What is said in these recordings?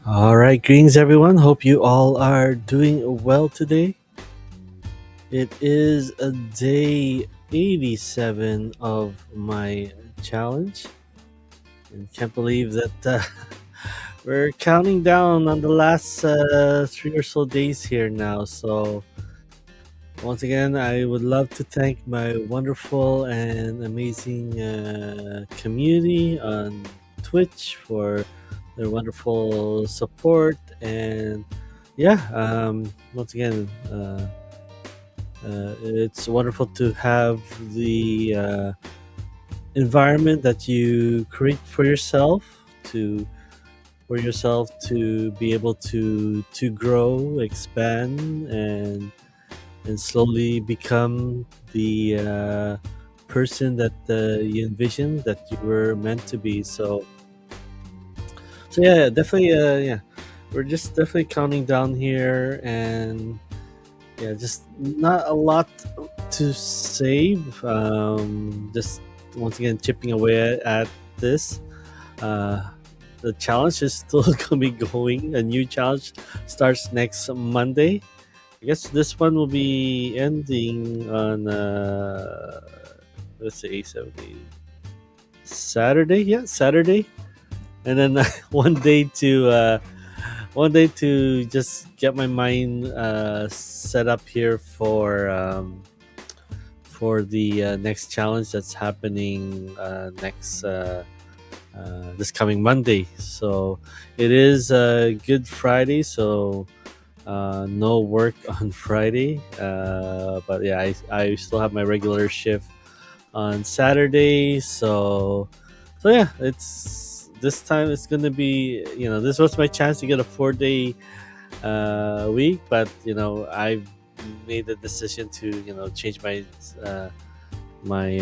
All right, greetings everyone. Hope you all are doing well today. It is a day 87 of my challenge, and can't believe that we're counting down on the last 3 or so days here now. So, once again, I would love to thank my wonderful and amazing community on Twitch for their wonderful support and yeah, once again, it's wonderful to have the environment that you create for yourself to be able to grow, expand, and slowly become the person that you envisioned that you were meant to be. So yeah, definitely, yeah, we're just definitely counting down here, and yeah, just not a lot to save. Just once again chipping away at this. Uh, the challenge is still gonna be going. A new challenge starts next Monday. I guess this one will be ending on let's say 70 Saturday. Yeah, Saturday, and then one day to just get my mind set up here for the next challenge that's happening next this coming Monday. So it is Good Friday, so no work on Friday. But yeah, I still have my regular shift on Saturday. So yeah, it's this time it's gonna be, this was my chance to get a 4 day week, but I've made the decision to change uh, my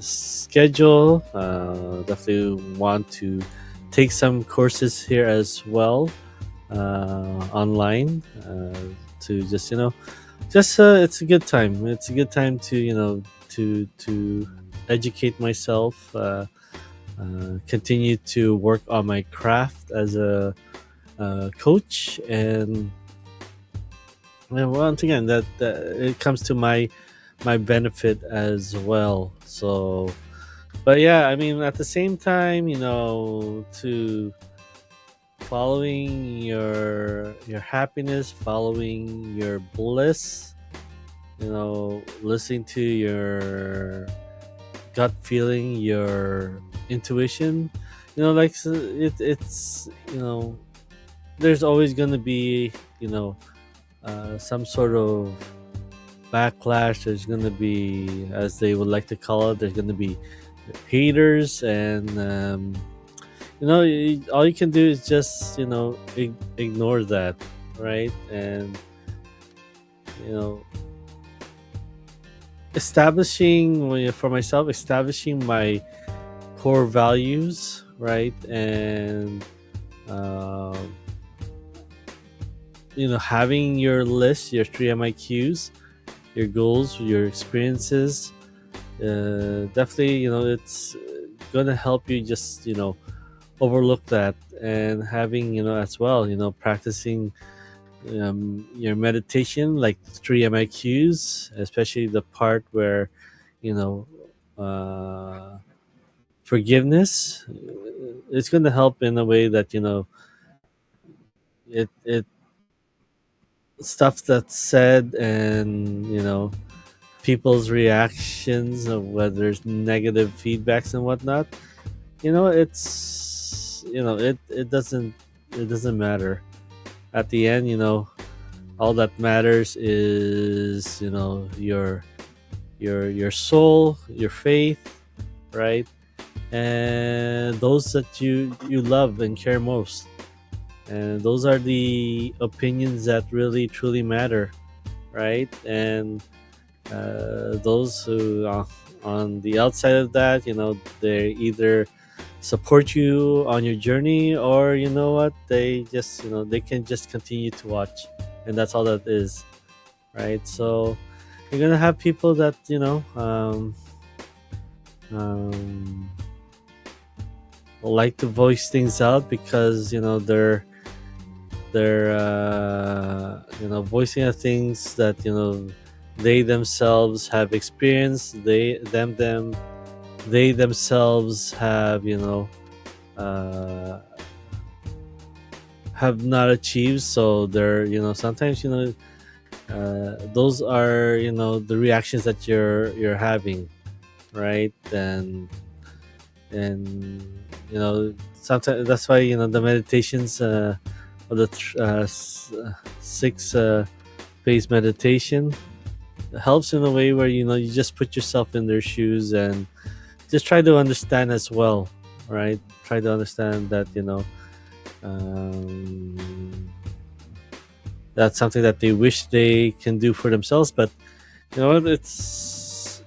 schedule. Definitely want to take some courses here as well online to just it's a good time. It's a good time to to educate myself. Continue to work on my craft as a coach, and once again that it comes to my benefit as well. So, but yeah, I mean, at the same time, to following your happiness, following your bliss, listening to your gut feeling, your intuition, like it's there's always gonna be some sort of backlash. There's gonna be, as they would like to call it, there's gonna be haters, and all you can do is just ignore that, right? And you know establishing, well, yeah, for myself, establishing my core values, right? And um, having your list, your 3 MIQs, your goals, your experiences, definitely, it's gonna help you just overlook that. And having, as well, practicing your meditation, like 3 MIQs, especially the part where you know uh, forgiveness. It's gonna help in a way that it stuff that's said, and people's reactions of whether there's negative feedbacks and whatnot. It doesn't matter at the end. All that matters is your soul, your faith, right? And those that you love and care most, and those are the opinions that really truly matter, right? And those who on the outside of that, they either support you on your journey, or what, they just they can just continue to watch, and that's all that is, right? So you're gonna have people that like to voice things out because they're they're voicing out things that they themselves have experienced. They themselves uh, have not achieved. So they're sometimes those are the reactions that you're having, right? And sometimes that's why the meditations, or the six phase meditation helps in a way where you just put yourself in their shoes and just try to understand as well, right? Try to understand that um, that's something that they wish they can do for themselves, but it's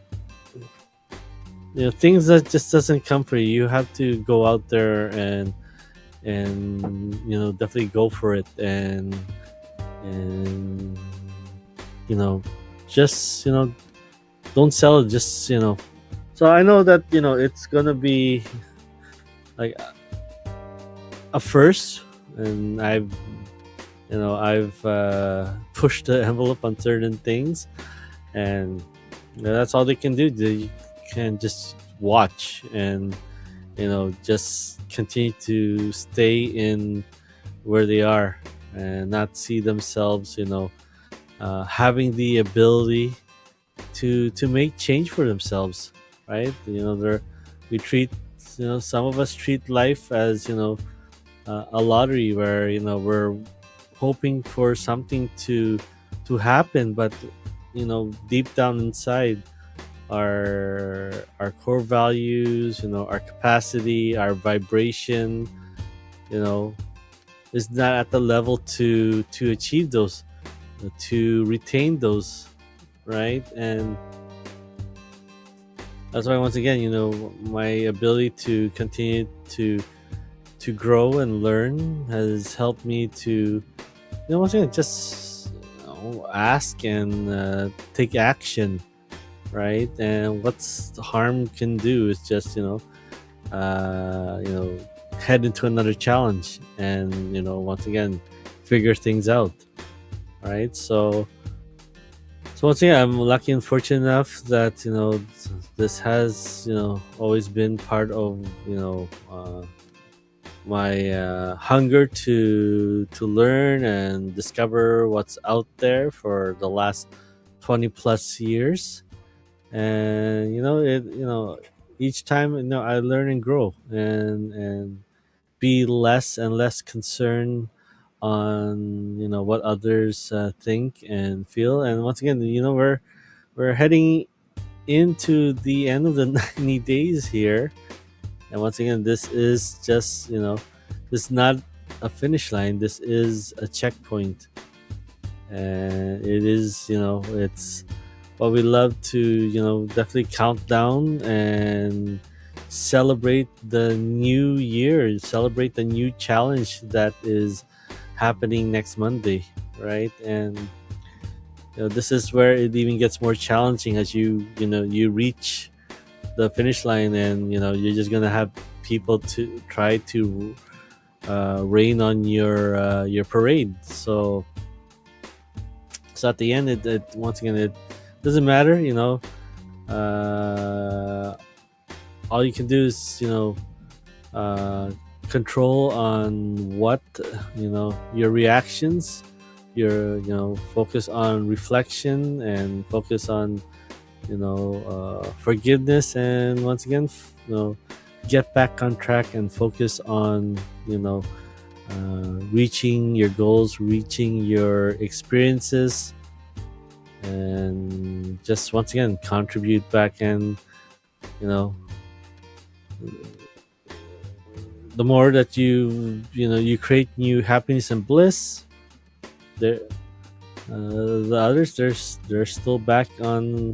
things that just doesn't come for you. You have to go out there and definitely go for it, and you know just don't sell it, just so I know that it's gonna be like a first, and I've pushed the envelope on certain things, and that's all they can do. They can just watch and just continue to stay in where they are and not see themselves having the ability to make change for themselves, right? We treat some of us treat life as a lottery where we're hoping for something to happen, but deep down inside, our core values, our capacity, our vibration, you know is not at the level to achieve those, to retain those, right? And that's why, once again, my ability to continue to grow and learn has helped me to once again just ask and take action, right? And what's the harm can do is just head into another challenge and once again figure things out, right? So once again, I'm lucky and fortunate enough that this has always been part of my hunger to learn and discover what's out there for the last 20 plus years. And each time I learn and grow and be less and less concerned on what others think and feel. And once again, we're heading into the end of the 90 days here. And once again, this is just this is not a finish line, this is a checkpoint. And it is it's what we love to definitely count down and celebrate the new year, celebrate the new challenge that is happening next Monday, right? And this is where it even gets more challenging as you reach the finish line, and you're just gonna have people to try to rain on your parade. So at the end, it once again, it doesn't matter. All you can do is control on what your reactions, your focus on reflection and focus on forgiveness, and once again get back on track and focus on reaching your goals, reaching your experiences, and just once again contribute back. And the more that you create new happiness and bliss, there the others, they're still back on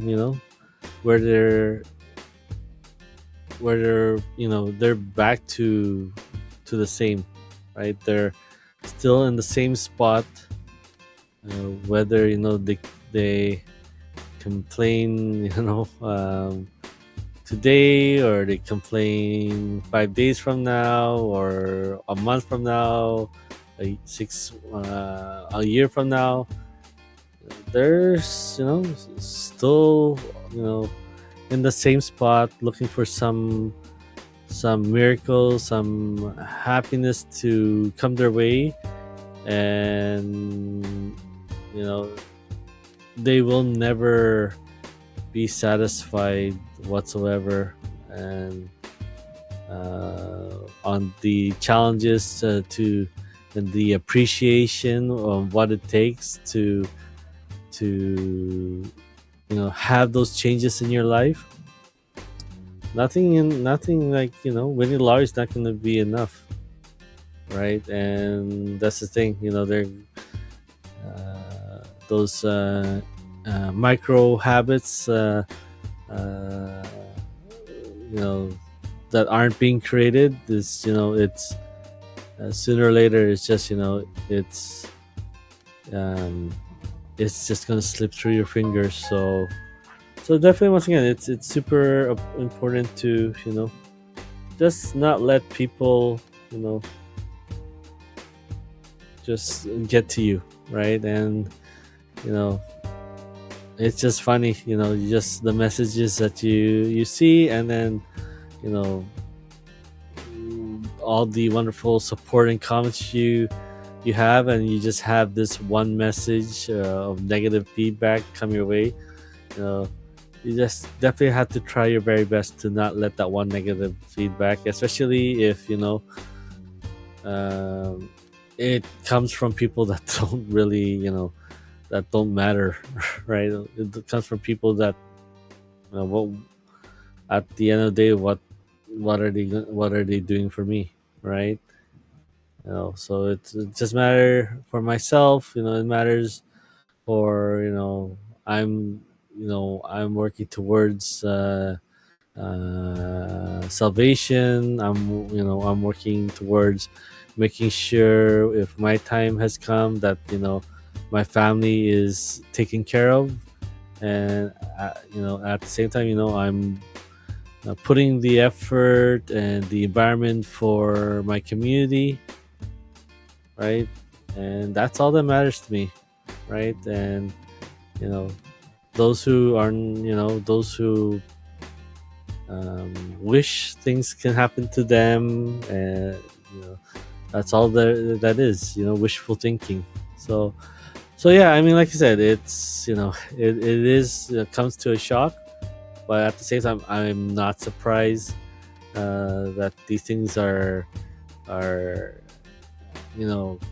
where they're back to the same, right? They're still in the same spot, whether they complain today, or they complain 5 days from now or a month from now. a year from now, there's still in the same spot, looking for some miracle, some happiness to come their way, and you know they will never be satisfied whatsoever, and on the challenges to and the appreciation of what it takes to have those changes in your life. Nothing like winning the lottery is not going to be enough, right? And that's the thing. They're those micro habits, uh, you know, that aren't being created. Is it's sooner or later. It's just um, it's just gonna slip through your fingers. So definitely, once again, it's super important to just not let people you know just get to you, right? And you know it's just funny, you just the messages that you see, and then you know all the wonderful support and comments you have, and you just have this one message of negative feedback come your way. you know you just definitely have to try your very best to not let that one negative feedback, especially if um, it comes from people that don't really that don't matter, right? It comes from people that what at the end of the day, what are they doing for me, right? So it just matter for myself. It matters for I'm working towards salvation. I'm working towards making sure if my time has come that my family is taken care of, and at the same time I'm putting the effort and the environment for my community, right? And that's all that matters to me, right? And you know those who are those who wish things can happen to them, and that's all that is wishful thinking. So yeah, I mean, like you said, it's it is it comes to a shock, but at the same time I'm not surprised that these things are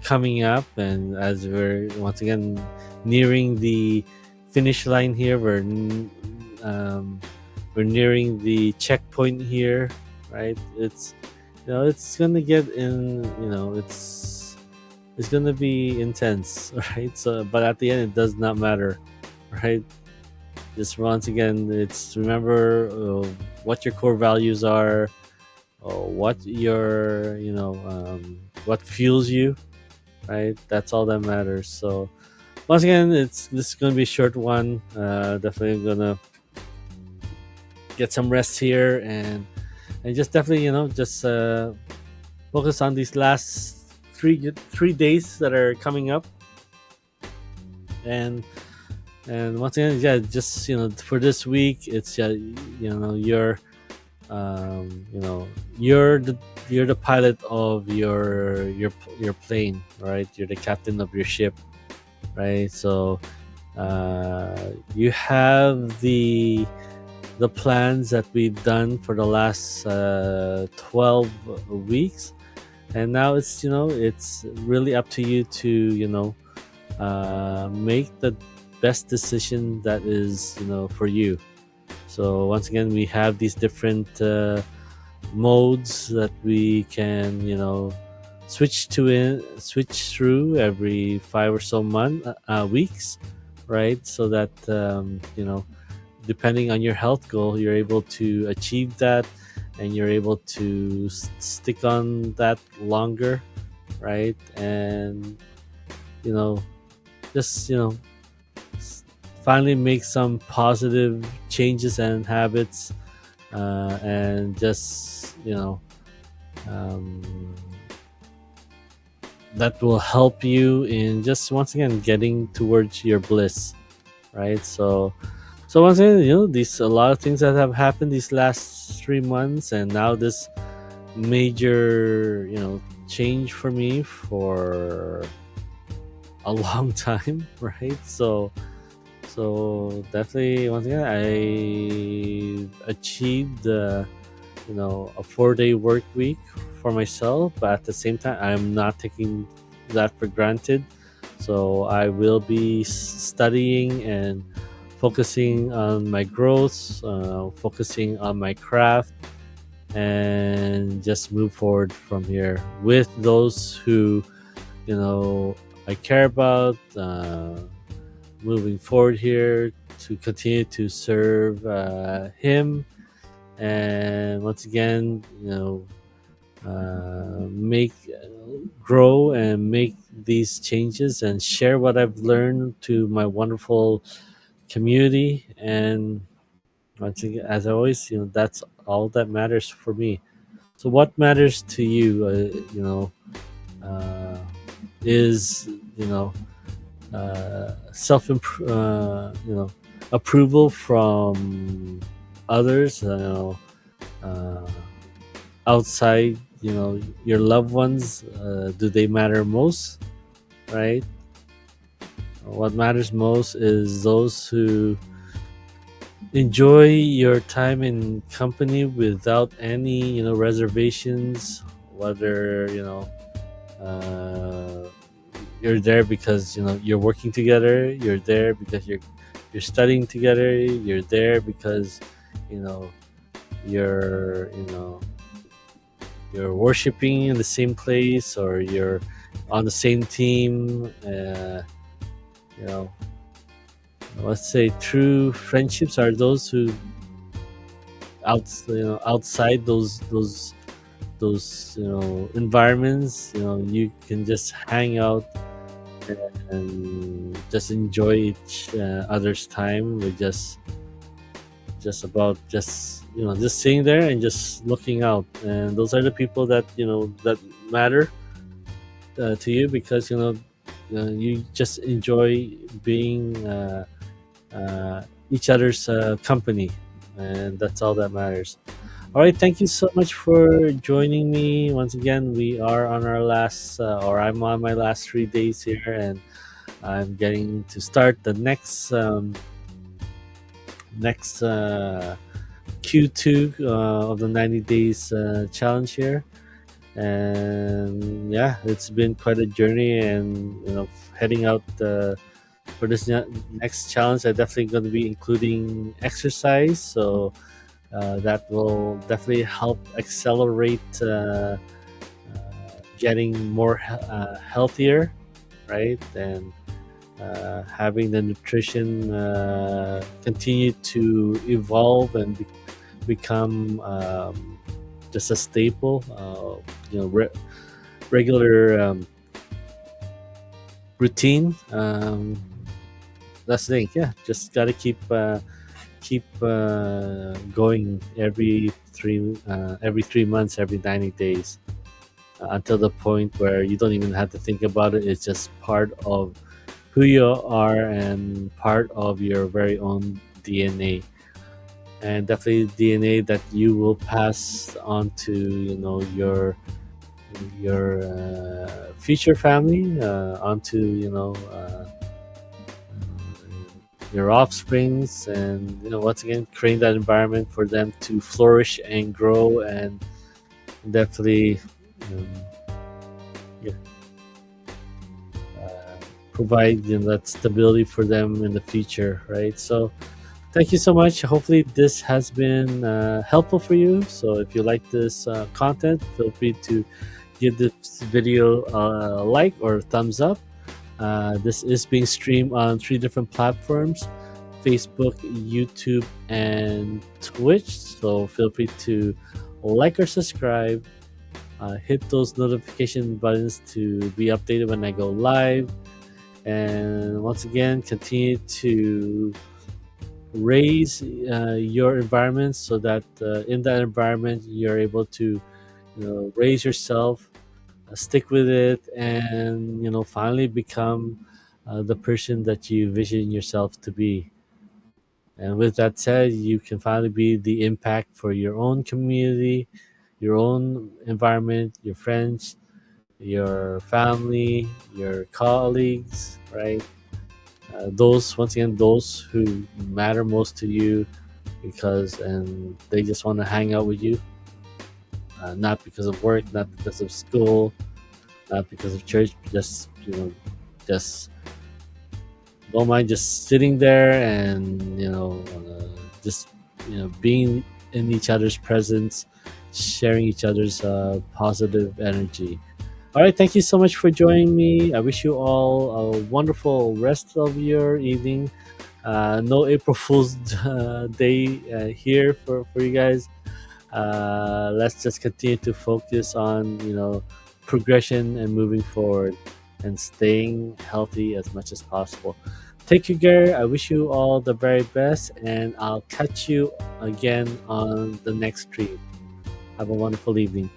coming up. And as we're once again nearing the finish line here, we're nearing the checkpoint here, right? It's gonna get in. It's gonna be intense, right? So, but at the end, it does not matter, right? Just once again, it's remember what your core values are, what your what fuels you, right? That's all that matters. So once again, this is gonna be a short one. Definitely gonna get some rest here, and just definitely just focus on these last three days that are coming up. And once again, yeah, just for this week, it's you're you're the pilot of your plane, right? You're the captain of your ship, right? So you have the plans that we've done for the last 12 weeks, and now it's really up to you to make the best decision that is for you. So once again, we have these different modes that we can switch through every 5 or so weeks, right? So that depending on your health goal, you're able to achieve that, and you're able to stick on that longer, right? And you know just finally make some positive changes and habits, and just um, that will help you in just once again getting towards your bliss, right? So once again, these a lot of things that have happened these last 3 months, and now this major change for me for a long time, right? So definitely once again I achieved a 4-day work week for myself, but at the same time I'm not taking that for granted. So I will be studying and focusing on my growth, focusing on my craft, and just move forward from here with those who you know I care about, moving forward here to continue to serve him, and once again make grow and make these changes and share what I've learned to my wonderful community. And once again, as always, that's all that matters for me. So what matters to you, uh, is you know self approval from others, uh, outside, your loved ones. Do they matter most, right? What matters most is those who enjoy your time in company without any reservations, whether uh, you're there because you're working together, you're there because you're studying together, you're there because you know you're you're worshiping in the same place, or you're on the same team. You know let's say true friendships are those who outside those environments, you can just hang out and just enjoy each other's time with just about just sitting there and just looking out. And those are the people that that matter to you, because you just enjoy being each other's company, and that's all that matters. All right, thank you so much for joining me once again. We are on our last, or I'm on my last 3 days here, and I'm getting to start the next Q2 of the 90 days challenge here. And yeah, it's been quite a journey, and heading out for this next challenge, I'm definitely going to be including exercise. So that will definitely help accelerate getting more healthier, right? And having the nutrition continue to evolve and become just a staple, regular routine. That's the thing. Yeah, just gotta keep going every 3 months, every 90 days, until the point where you don't even have to think about it. It's just part of who you are and part of your very own DNA, and definitely DNA that you will pass on to your future family, onto your offsprings, and once again create that environment for them to flourish and grow, and definitely um, yeah, uh, provide that stability for them in the future, right? So thank you so much. Hopefully this has been helpful for you. So if you like this content, feel free to give this video a like or thumbs up. This is being streamed on 3 different platforms: Facebook, YouTube, and Twitch. So feel free to like or subscribe. Hit those notification buttons to be updated when I go live. And once again, continue to raise your environment, so that in that environment you're able to raise yourself stick with it, and finally become the person that you vision yourself to be. And with that said, you can finally be the impact for your own community, your own environment, your friends, your family, your colleagues, right? Those, once again, those who matter most to you, because and they just want to hang out with you, not because of work, not because of school, not because of church, just just don't mind just sitting there and just being in each other's presence, sharing each other's positive energy. All right, thank you so much for joining me. I wish you all a wonderful rest of your evening. No April Fool's Day here for you guys. Let's just continue to focus on progression and moving forward and staying healthy as much as possible. Take care. I wish you all the very best, and I'll catch you again on the next stream. Have a wonderful evening.